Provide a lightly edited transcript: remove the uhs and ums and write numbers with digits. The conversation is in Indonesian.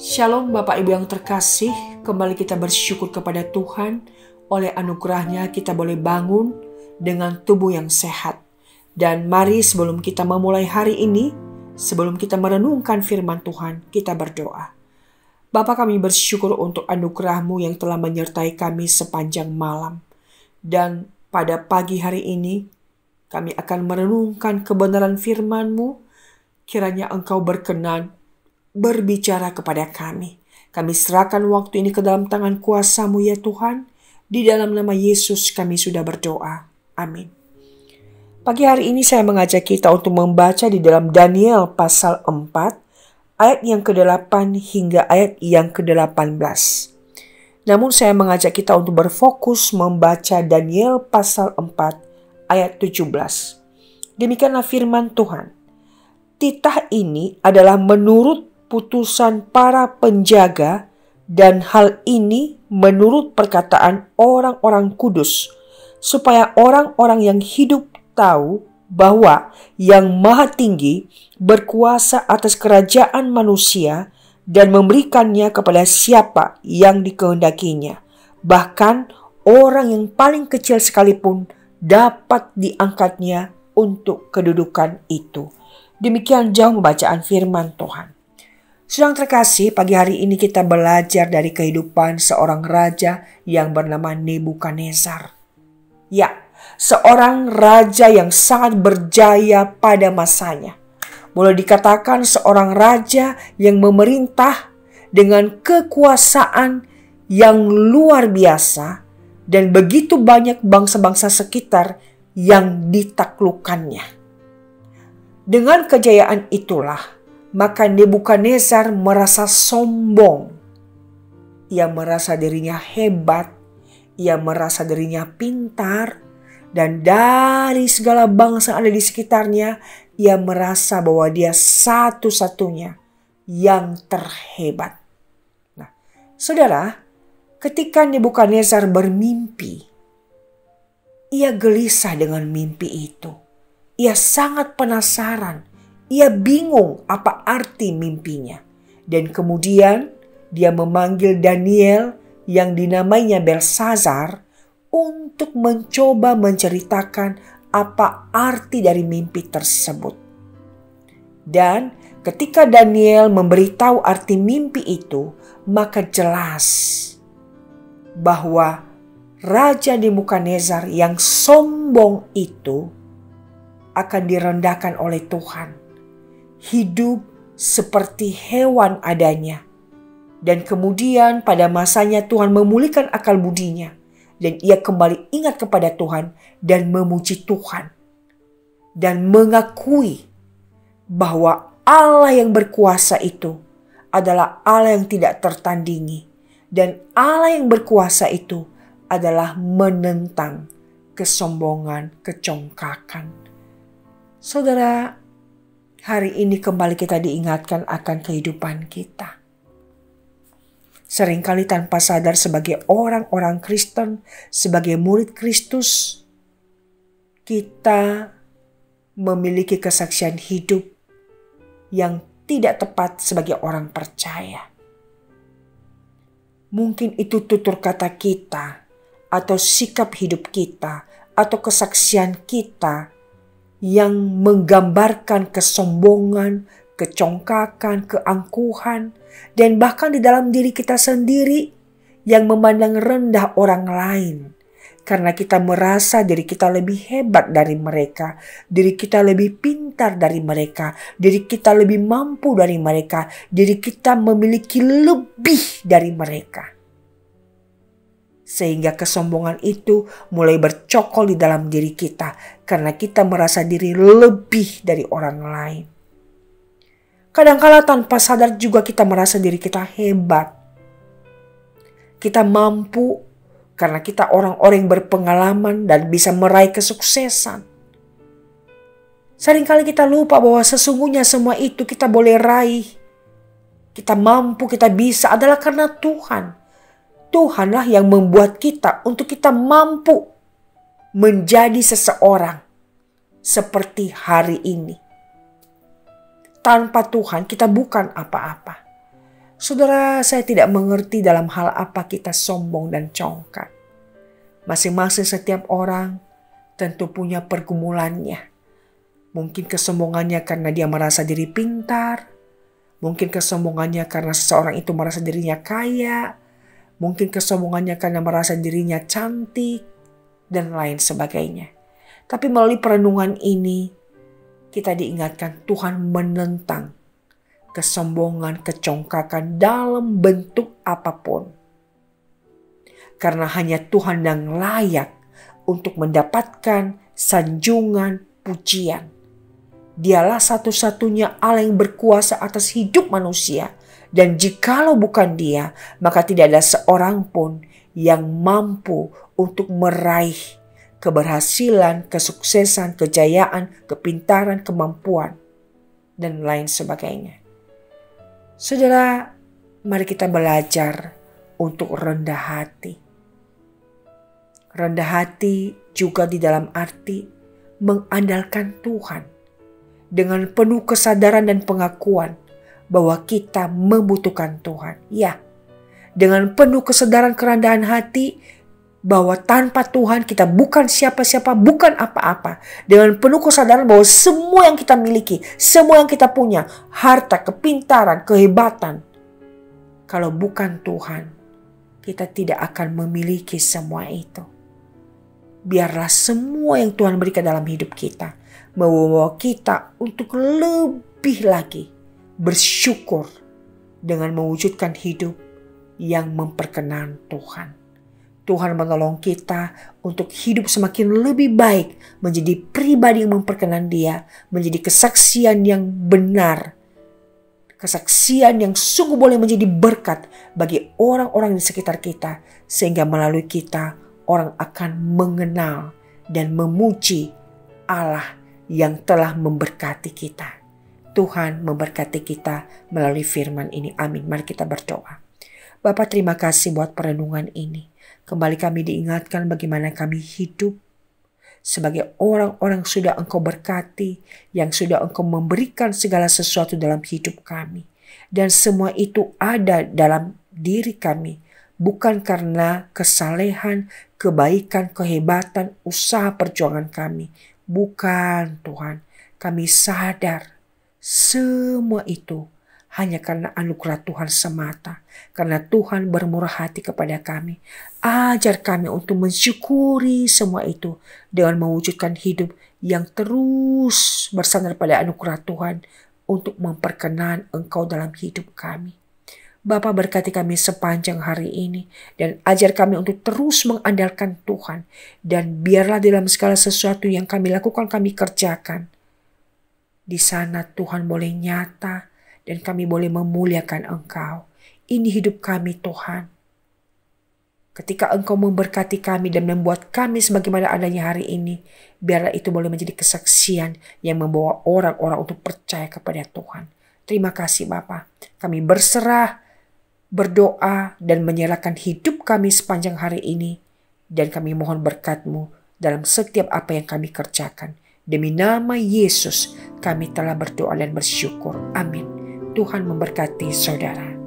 Shalom Bapak Ibu yang terkasih, kembali kita bersyukur kepada Tuhan. Oleh anugerahnya kita boleh bangun dengan tubuh yang sehat. Dan mari sebelum kita memulai hari ini, sebelum kita merenungkan firman Tuhan, kita berdoa. Bapa, kami bersyukur untuk anugerah-Mu yang telah menyertai kami sepanjang malam. Dan pada pagi hari ini, kami akan merenungkan kebenaran firman-Mu. Kiranya Engkau berkenan berbicara kepada kami. Kami serahkan waktu ini ke dalam tangan kuasa-Mu ya Tuhan. Di dalam nama Yesus kami sudah berdoa. Amin. Pagi hari ini saya mengajak kita untuk membaca di dalam Daniel pasal 4, ayat yang ke-8 hingga ayat yang ke-18. Namun saya mengajak kita untuk berfokus membaca Daniel pasal 4, ayat 17. Demikianlah firman Tuhan. Titah ini adalah menurut putusan para penjaga, dan hal ini menurut perkataan orang-orang kudus, supaya orang-orang yang hidup tahu bahwa Yang Maha Tinggi berkuasa atas kerajaan manusia dan memberikannya kepada siapa yang dikehendakinya. Bahkan orang yang paling kecil sekalipun dapat diangkatnya untuk kedudukan itu. Demikian jauh bacaan firman Tuhan. Sedang terkasih, pagi hari ini kita belajar dari kehidupan seorang raja yang bernama Nebukadnezar. Ya, seorang raja yang sangat berjaya pada masanya. Boleh dikatakan seorang raja yang memerintah dengan kekuasaan yang luar biasa dan begitu banyak bangsa-bangsa sekitar yang ditaklukkannya. Dengan kejayaan itulah, maka Nebukadnezar merasa sombong. Ia merasa dirinya hebat, ia merasa dirinya pintar, dan dari segala bangsa yang ada di sekitarnya, ia merasa bahwa dia satu-satunya yang terhebat. Nah, saudara, ketika Nebukadnezar bermimpi, ia gelisah dengan mimpi itu. Ia sangat penasaran. Ia bingung apa arti mimpinya. Dan kemudian dia memanggil Daniel yang dinamainya Belsazar untuk mencoba menceritakan apa arti dari mimpi tersebut. Dan ketika Daniel memberitahu arti mimpi itu, maka jelas bahwa Raja Nebukadnezar yang sombong itu akan direndahkan oleh Tuhan. Hidup seperti hewan adanya. Dan kemudian pada masanya Tuhan memulihkan akal budinya. Dan ia kembali ingat kepada Tuhan dan memuji Tuhan. Dan mengakui bahwa Allah yang berkuasa itu adalah Allah yang tidak tertandingi. Dan Allah yang berkuasa itu adalah menentang kesombongan, kecongkakan. Saudara, hari ini kembali kita diingatkan akan kehidupan kita. Seringkali tanpa sadar sebagai orang-orang Kristen, sebagai murid Kristus, kita memiliki kesaksian hidup yang tidak tepat sebagai orang percaya. Mungkin itu tutur kata kita, atau sikap hidup kita, atau kesaksian kita yang menggambarkan kesombongan, kecongkakan, keangkuhan, dan bahkan di dalam diri kita sendiri yang memandang rendah orang lain. Karena kita merasa diri kita lebih hebat dari mereka, diri kita lebih pintar dari mereka, diri kita lebih mampu dari mereka, diri kita memiliki lebih dari mereka. Sehingga kesombongan itu mulai bercokol di dalam diri kita karena kita merasa diri lebih dari orang lain. Kadang-kala tanpa sadar juga kita merasa diri kita hebat. Kita mampu karena kita orang-orang yang berpengalaman dan bisa meraih kesuksesan. Seringkali kita lupa bahwa sesungguhnya semua itu kita boleh raih. Kita mampu, kita bisa adalah karena Tuhan. Tuhanlah yang membuat kita untuk kita mampu menjadi seseorang seperti hari ini. Tanpa Tuhan kita bukan apa-apa. Saudara, saya tidak mengerti dalam hal apa kita sombong dan congkak. Masing-masing setiap orang tentu punya pergumulannya. Mungkin kesombongannya karena dia merasa diri pintar. Mungkin kesombongannya karena seseorang itu merasa dirinya kaya. Mungkin kesombongannya karena merasa dirinya cantik. Dan lain sebagainya. Tapi melalui perenungan ini, kita diingatkan Tuhan menentang kesombongan, kecongkakan dalam bentuk apapun. Karena hanya Tuhan yang layak untuk mendapatkan sanjungan, pujian. Dialah satu-satunya Allah yang berkuasa atas hidup manusia. Dan jikalau bukan Dia, maka tidak ada seorang pun yang mampu untuk meraih keberhasilan, kesuksesan, kejayaan, kepintaran, kemampuan, dan lain sebagainya. Saudara, mari kita belajar untuk rendah hati. Rendah hati juga di dalam arti mengandalkan Tuhan dengan penuh kesadaran dan pengakuan bahwa kita membutuhkan Tuhan. Ya, dengan penuh kesadaran kerendahan hati bahwa tanpa Tuhan kita bukan siapa-siapa, bukan apa-apa. Dengan penuh kesadaran bahwa semua yang kita miliki, semua yang kita punya, harta, kepintaran, kehebatan, kalau bukan Tuhan, kita tidak akan memiliki semua itu. Biarlah semua yang Tuhan berikan dalam hidup kita membawa kita untuk lebih lagi bersyukur dengan mewujudkan hidup yang memperkenan Tuhan. Tuhan menolong kita untuk hidup semakin lebih baik, menjadi pribadi yang memperkenan Dia, menjadi kesaksian yang benar, kesaksian yang sungguh boleh menjadi berkat bagi orang-orang di sekitar kita, sehingga melalui kita orang akan mengenal dan memuji Allah yang telah memberkati kita. Tuhan memberkati kita melalui firman ini. Amin. Mari kita berdoa. Bapa, terima kasih buat perenungan ini. Kembali kami diingatkan bagaimana kami hidup sebagai orang-orang sudah Engkau berkati, yang sudah Engkau memberikan segala sesuatu dalam hidup kami. Dan semua itu ada dalam diri kami, bukan karena kesalehan, kebaikan, kehebatan, usaha perjuangan kami. Bukan Tuhan, kami sadar semua itu hanya karena anugerah Tuhan semata. Karena Tuhan bermurah hati kepada kami. Ajar kami untuk mensyukuri semua itu dengan mewujudkan hidup yang terus bersandar pada anugerah Tuhan untuk memperkenan Engkau dalam hidup kami. Bapa, berkati kami sepanjang hari ini dan ajar kami untuk terus mengandalkan Tuhan. Dan biarlah dalam segala sesuatu yang kami lakukan, kami kerjakan. Di sana Tuhan boleh nyata dan kami boleh memuliakan Engkau. Ini hidup kami Tuhan. Ketika Engkau memberkati kami dan membuat kami sebagaimana adanya hari ini, biarlah itu boleh menjadi kesaksian yang membawa orang-orang untuk percaya kepada Tuhan. Terima kasih Bapa. Kami berserah, berdoa, dan menyerahkan hidup kami sepanjang hari ini. Dan kami mohon berkat-Mu dalam setiap apa yang kami kerjakan. Demi nama Yesus kami telah berdoa dan bersyukur. Amin. Tuhan memberkati saudara.